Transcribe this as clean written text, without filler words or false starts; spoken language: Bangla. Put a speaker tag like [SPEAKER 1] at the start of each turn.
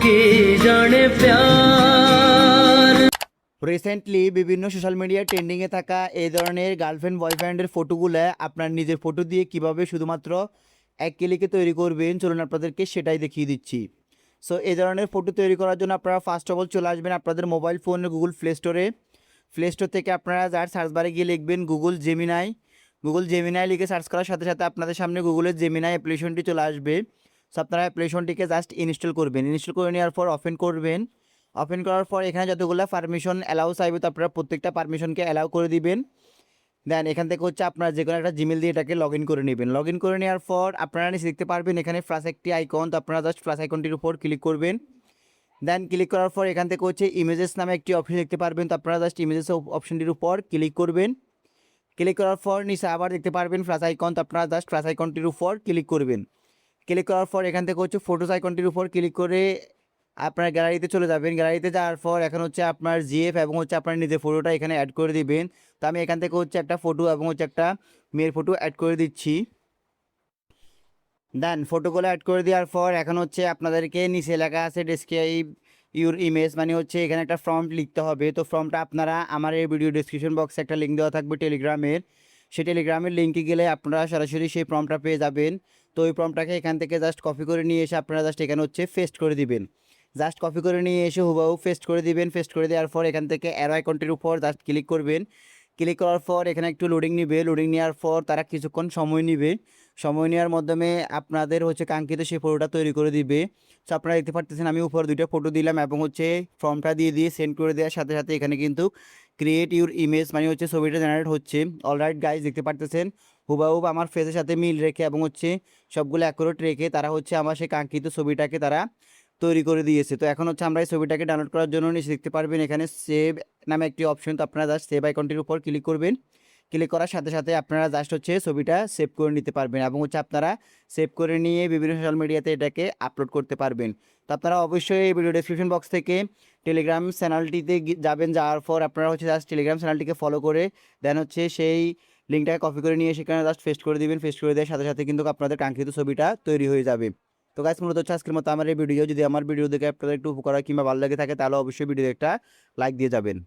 [SPEAKER 1] কি জানে প্যার।
[SPEAKER 2] রিসেন্টলি বিভিন্ন সোশ্যাল মিডিয়ায় ট্রেন্ডিংয়ে থাকা এই ধরনের গার্লফ্রেন্ড বয়ফ্রেন্ডের ফটোগুলো আপনার নিজের ফটো দিয়ে কিভাবে শুধুমাত্র এক ক্লিকে তৈরি করবেন, চলুন আপনাদেরকে সেটাই দেখিয়ে দিচ্ছি। সো এই ধরনের ফটো তৈরি করার জন্য আপনারা ফার্স্ট অফ অল চলে আসবেন আপনাদের মোবাইল ফোনের গুগল প্লে স্টোরে। প্লে স্টোর থেকে আপনারা যার সার্চ বারে গিয়ে লিখবেন গুগল জেমিনাই লিখে সার্চ করার সাথে সাথে আপনাদের সামনে গুগলের জেমিনাই অ্যাপ্লিকেশনটি চলে আসবে। সো আপনারা অ্যাপ্লিকেশনটিকে জাস্ট ইনস্টল করবেন। ইনস্টল করে নেওয়ার পর ওপেন করবেন। ওপেন করার পর এখানে যতগুলো পারমিশন অ্যালাউ চাইবে তো আপনারা প্রত্যেকটা পারমিশনকে অ্যালাউ করে দিবেন। দেন এখান থেকে হচ্ছে আপনার যে কোনো একটা জিমেল দিয়ে এটাকে লগ ইন করে নেবেন। লগ ইন করে নেওয়ার পর আপনারা নিচে দেখতে পারবেন এখানে প্লাস একটি আইকন, তো আপনারা জাস্ট প্লাস আইকনটির উপর ক্লিক করবেন। দেন ক্লিক করার পর এখান থেকে হচ্ছে ইমেজেস নামে একটি অপশন দেখতে পারবেন, তো আপনারা জাস্ট ইমেজেস অপশনটির উপর ক্লিক করবেন। ক্লিক করার পর নিচে আবার দেখতে পারবেন প্লাস আইকন, তো আপনারা জাস্ট প্লাস আইকনটির উপর ক্লিক করবেন। ক্লিক করার পর এখান থেকে হচ্ছে ফটোস আইকনটির উপর ক্লিক করে আপনার গ্যালারিতে চলে যাবেন। গ্যালারিতে যাওয়ার পর এখন হচ্ছে আপনার জিএফ এবং হচ্ছে আপনার নিজের ফটোটা এখানে অ্যাড করে দিবেন। তো আমি এখান থেকে হচ্ছে একটা ফটো এবং হচ্ছে একটা মেয়ের ফটো অ্যাড করে দিচ্ছি। দেন ফটোগুলো অ্যাড করে দেওয়ার পর এখন হচ্ছে আপনাদেরকে নিচে লেখা আছে ডেসক্রাইব ইউর ইমেজ, মানে হচ্ছে এখানে একটা ফর্ম লিখতে হবে। তো ফর্মটা আপনারা আমার এই ভিডিও ডিসক্রিপশন বক্সে একটা লিঙ্ক দেওয়া থাকবে টেলিগ্রামের, সেই টেলিগ্রামের লিঙ্কে গেলে আপনারা সরাসরি সেই ফর্মটা পেয়ে যাবেন। তো ওই ফর্মটাকে এখান থেকে জাস্ট কপি করে নিয়ে এসে আপনারা জাস্ট এখানে হচ্ছে পেস্ট করে দিবেন। জাস্ট কপি করে নিয়ে এসে হুবহু পেস্ট করে দিবেন। পেস্ট করে দেওয়ার পর এখান থেকে অ্যারো আইকনটির উপর জাস্ট ক্লিক করবেন। ক্লিক করার পর এখানে একটু লোডিং নিবে। লোডিং নেওয়ার পর তারা কিছুক্ষণ সময় নিবে। সময় নেওয়ার মাধ্যমে আপনাদের হচ্ছে কাঙ্ক্ষিত সেই ফটোটা তৈরি করে দিবে। সো আপনারা দেখতে পাচ্ছেন আমি উপর দুইটা ফটো দিলাম এবং হচ্ছে ফর্মটা দিয়ে সেন্ড করে দেওয়ার সাথে সাথে এখানে কিন্তু ক্রিয়েট ইউর ইমেজ মানে হচ্ছে ছবিটা জেনারেট হচ্ছে। অলরাইট গাইজ, দেখতে পাচ্ছেন হুবহু আমার ফেসের সাথে মিল রেখে এবং হচ্ছে সবগুলো অ্যাকুরেট রেখে তারা হচ্ছে আমার সেই কাঙ্ক্ষিত ছবিটাকে তারা তৈরি করে দিয়েছে। তো এখন হচ্ছে আমরা এই ছবিটাকে ডাউনলোড করার জন্য নিচে দেখতে পারবেন এখানে সেভ নামে একটি অপশন, তো আপনারা জাস্ট সেভ আইকনটির উপর ক্লিক করবেন। ক্লিক করার সাথে সাথে আপনারা জাস্ট হচ্ছে ছবিটা সেভ করে নিতে পারবেন এবং হচ্ছে আপনারা সেভ করে নিয়ে বিভিন্ন সোশ্যাল মিডিয়াতে এটাকে আপলোড করতে পারবেন। তো আপনারা অবশ্যই এই ভিডিও ডেসক্রিপশন বক্স থেকে টেলিগ্রাম চ্যানেলটিতে যাবেন। যাওয়ার পর আপনারা হচ্ছে জাস্ট টেলিগ্রাম চ্যানেলটিকে ফলো করে দেন হচ্ছে সেই লিঙ্কটাকে কপি করে নিয়ে সেখানে জাস্ট পেস্ট করে দিবেন। পেস্ট করে দেওয়ার সাথে সাথে কিন্তু আপনাদের কাঙ্ক্ষিত ছবিটা তৈরি হয়ে যাবে। তো গাইস, মূলত হচ্ছে আজকের মতো আমার এই ভিডিও। যদি আমার ভিডিও দেখে আপনাদের একটু উপকার হয় কিংবা ভালো লেগে থাকে তাহলে অবশ্যই ভিডিও একটা লাইক দিয়ে যাবেন।